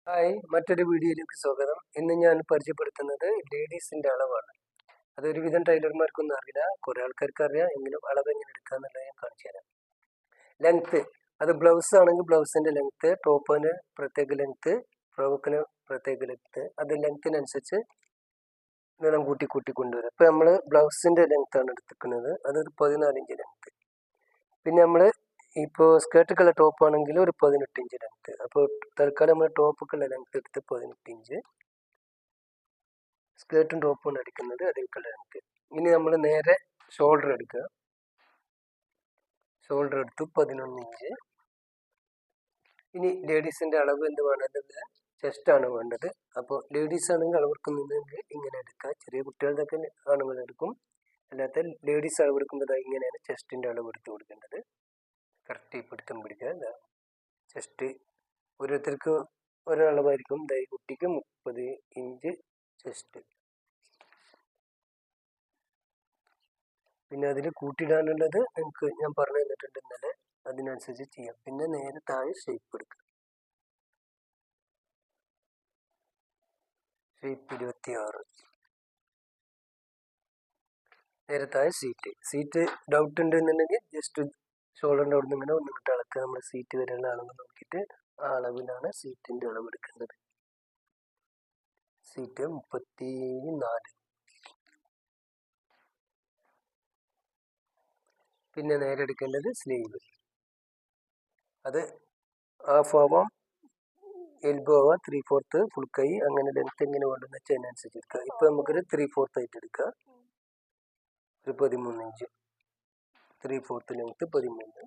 Hi, മറ്റൊരു വീഡിയോയിലേക്ക് സ്വാഗതം. ഇന്ന് ഞാൻ പരിചയപ്പെടുത്തുന്നത് ലേഡീസിന്റെ അളവാണ്. അതൊരുവിധം ടൈലർമാർക്കൊന്നും അറിയില്ല, കുറെ ആൾക്കാർക്ക് അറിയാം. എങ്കിലും അളവ് എങ്ങനെ എടുക്കുക എന്നുള്ളത് ഞാൻ കാണിച്ചു തരാം. ലെങ്ത്ത്, അത് ബ്ലൗസ് ആണെങ്കിൽ ബ്ലൗസിന്റെ ലെങ്ത്ത്, ടോപ്പിന് പ്രത്യേക ലെങ്ത്ത്, ഫ്രോക്കിന് പ്രത്യേക ലെങ്ത്ത്, അത് ലെങ്ത്തിനനുസരിച്ച് നീളം കൂട്ടി കൂട്ടി കൊണ്ടുവരാം. ഇപ്പം നമ്മൾ ബ്ലൗസിന്റെ ലെങ്ത് ആണ് എടുത്തിരിക്കുന്നത്, അതൊരു 14 ഇഞ്ച് ലെങ്ത്ത്. പിന്നെ നമ്മൾ ഇപ്പോൾ സ്കേർട്ടൊക്കെയുള്ള ടോപ്പ് ആണെങ്കിൽ ഒരു 18 ഇഞ്ച് ലെങ്ത്ത്. അപ്പോൾ തൽക്കാലം നമ്മൾ ടോപ്പൊക്കെയുള്ള ലെങ്ത്ത് എടുത്ത് 18 ഇഞ്ച്, സ്കേർട്ടും ടോപ്പും അടിക്കുന്നത് അതേക്കുള്ള ലെങ്ത്ത്. ഇനി നമ്മൾ നേരെ ഷോൾഡർ എടുക്കുക. ഷോൾഡർ എടുത്തു 11 ഇഞ്ച്. ഇനി ലേഡീസിന്റെ അളവ് എന്ത് വേണ്ടത്? ചെസ്റ്റ് ആണ് വേണ്ടത്. അപ്പോൾ ലേഡീസ് ആണെങ്കിൽ അളവെടുക്കുന്നുണ്ടെങ്കിൽ ഇങ്ങനെ എടുക്കുക. ചെറിയ കുട്ടികളുടെയൊക്കെ ആണുങ്ങൾ എടുക്കും. അല്ലാത്ത ലേഡീസ് അളവെടുക്കുമ്പോൾ ഇങ്ങനെയാണ് ചെസ്റ്റിന്റെ അളവ് എടുത്ത് കൊടുക്കേണ്ടത്. കറക്റ്റ് പിടുത്തം പിടിക്കുക. ചെസ്റ്റ് ഓരോരുത്തർക്ക് ഒരളവായിരിക്കും. ഈ കുട്ടിക്ക് 30 ഇഞ്ച് ചെസ്റ്റ്. പിന്നെ അതിൽ കൂട്ടിയിടാനുള്ളത് നിങ്ങൾക്ക് ഞാൻ പറഞ്ഞു തന്നിട്ടുണ്ട് ഇന്നലെ, അതിനനുസരിച്ച് ചെയ്യാം. പിന്നെ നേരെ താഴെ ഷേപ്പ് എടുക്കുക. ഷേപ്പ് 26. നേരെ താഴെ സീറ്റ് ഡൗട്ട് ഉണ്ടെന്നുണ്ടെങ്കിൽ ജസ്റ്റ് ഷോൾഡറിൻ്റെ അവിടെ നിന്ന് ഇങ്ങനെ ഒന്നിട്ട് അളക്കുക. നമ്മൾ സീറ്റ് വരെയുള്ള അളവ് നോക്കിയിട്ട് ആ അളവിലാണ് സീറ്റിൻ്റെ അളവ് എടുക്കേണ്ടത്. സീറ്റ് 34. പിന്നെ നേരെ എടുക്കേണ്ടത് സ്ലീവ്. അത് ഹാഫ് ആവാം, എൽബോ ആവാം, 3/4, ഫുൾ കൈ, അങ്ങനെ ലെങ്ത് എങ്ങനെ വേണ്ടെന്ന് വെച്ചാൽ അതിനനുസരിച്ച് എടുക്കുക. ഇപ്പം നമുക്കൊരു 3/4 ആയിട്ട് എടുക്കുക. ഒരു 13 ഇഞ്ച് 3/4 ലെങ്ത് 13.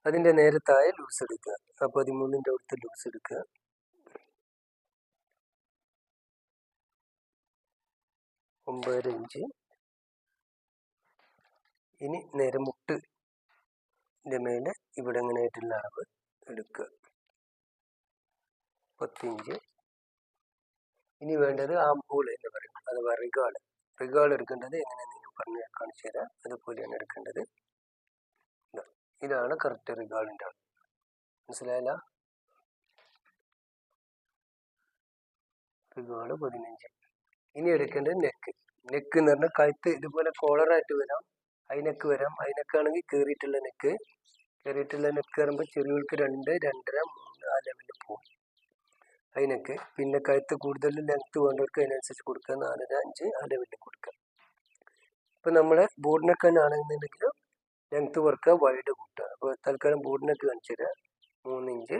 അതിൻ്റെ നേരെ താഴെ ലൂസ് എടുക്കുക. ആ 13ൻ്റെ അടുത്ത് ലൂസ് എടുക്കുക. 9.5 ഇഞ്ച്. ഇനി നേരെ മുട്ടിൻ്റെ മേലെ ഇവിടെ എങ്ങനെ ആയിട്ടുള്ള അളവ് എടുക്കുക. 10 ഇഞ്ച്. ഇനി വേണ്ടത് ആംഹോൾ എന്ന് പറയും, അഥവാ റിഗാൾ എടുക്കേണ്ടത് എങ്ങനെയാണെന്ന് ഞാൻ കാണിച്ചു തരാം. അതുപോലെയാണ് എടുക്കേണ്ടത്. ഇതാണ് കറക്റ്റ് റിഗാളിൻ്റെ അളവ്. മനസ്സിലായില്ല? റിഗാള് 15. ഇനി എടുക്കേണ്ടത് നെക്ക് എന്ന് പറഞ്ഞാൽ കഴുത്ത് ഇതുപോലെ കോളറായിട്ട് വരാം, ഹൈനെക്ക് വരാം. ഹൈനെക്കാണെങ്കിൽ കയറിയിട്ടുള്ള നെക്ക് പറയുമ്പോൾ ചെറിയവർക്ക് 2, 2.5, 3 ആ ലെവലിൽ പോകും ഹൈനെക്ക്. പിന്നെ കഴുത്ത് കൂടുതൽ ലെങ്ത്ത് വേണ്ടവർക്ക് അതിനനുസരിച്ച് കൊടുക്കുക. 4.5, 5 ആ ലെവലിൽ കൊടുക്കുക. ഇപ്പം നമ്മൾ ബോർഡ് നെക്ക് തന്നെ ആണെന്നുണ്ടെങ്കിൽ ലെങ്ത്ത് കുറക്കുക, വൈഡ് കൂട്ടുക. അപ്പോൾ തൽക്കാലം ബോർഡ് നെക്ക് കാണിച്ചു തരാം. 3 ഇഞ്ച്,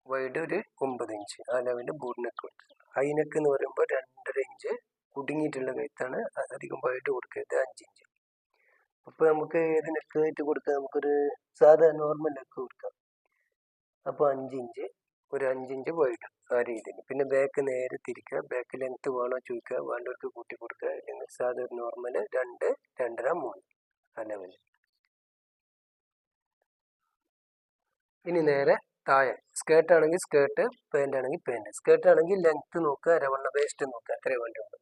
വൈഡ് ഒരു 9 ഇഞ്ച് ആ ലെവലിൽ ബോർഡ് നെക്ക് കൊടുക്കുക. ഹൈനെക്ക് എന്ന് പറയുമ്പോൾ 2.5 ഇഞ്ച് കുടുങ്ങിയിട്ടുള്ള കഴുത്താണ്, അധികം വൈഡ് കൊടുക്കരുത്, 5 ഇഞ്ച്. അപ്പോൾ നമുക്ക് ഏത് നെക്ക് ആയിട്ട് കൊടുക്കാം? നമുക്കൊരു സാധാ നോർമൽ നെക്ക് കൊടുക്കാം. അപ്പോൾ 5 ഇഞ്ച്, ഒരു 5 ഇഞ്ച് വൈഡ് ആ രീതിയിൽ. പിന്നെ ബാക്ക് നേരെ തിരിക്കുക. ബാക്ക് ലെങ്ത്ത് വേണോ ചോദിക്കുക, വേണ്ടവർക്ക് കൂട്ടി കൊടുക്കുക. അല്ലെങ്കിൽ സാധാ നോർമൽ 2, 2.5, 3 ആ ലെവലിൽ. ഇനി നേരെ താഴെ സ്കേർട്ട് ആണെങ്കിൽ സ്കേർട്ട്, പാൻറ് ആണെങ്കിൽ പാൻറ്. സ്കേർട്ട് ആണെങ്കിൽ ലെങ്ത്ത് നോക്കുക, അരവണ്ണ വേസ്റ്റ് നോക്കുക, അത്രേ വേണ്ടുള്ളൂ.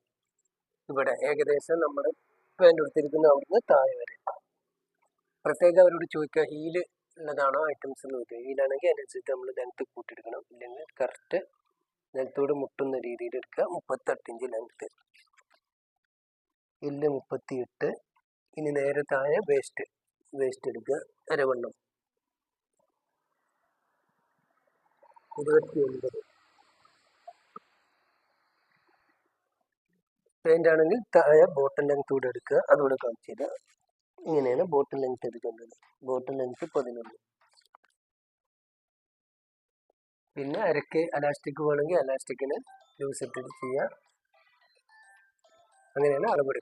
ഇവിടെ ഏകദേശം നമ്മൾ പാൻറ് കൊടുത്തിരിക്കുന്ന അവിടുന്ന് താഴെ വരെ. പ്രത്യേകം അവരോട് ചോദിക്കുക ഹീല് ഉള്ളതാണോ ഐറ്റംസ് എന്ന് ചോദിക്കുക. ഹീലാണെങ്കിൽ അതിനനുസരിച്ച് നമ്മൾ ലെങ്ത്ത് കൂട്ടിയെടുക്കണം. ഇല്ലെങ്കിൽ കറക്റ്റ് ലെങ്ത്തോട് മുട്ടുന്ന രീതിയിൽ എടുക്കുക. 38 ഇഞ്ച് ലെങ്ത്ത്. ഇല്ല 38. ഇനി നേരെ താഴെ വേസ്റ്റ് എടുക്കുക, അരവണ്ണം 29. പാൻറ് ആണെങ്കിൽ താഴെ ബോട്ടം ലെങ്ത്ത് കൂടെ എടുക്കുക, അതുകൂടെ കാണിച്ചു തരിക. ഇങ്ങനെയാണ് ബോട്ടം ലെങ്ത്ത് എടുക്കേണ്ടത്. Bottom length 11. പിന്നെ അരക്ക് അലാസ്റ്റിക് വേണമെങ്കിൽ അലാസ്റ്റിക്കിന് ലൂസ് ഇട്ടിട്ട് ചെയ്യുക. അങ്ങനെയാണ് അളവെടുക്കുക.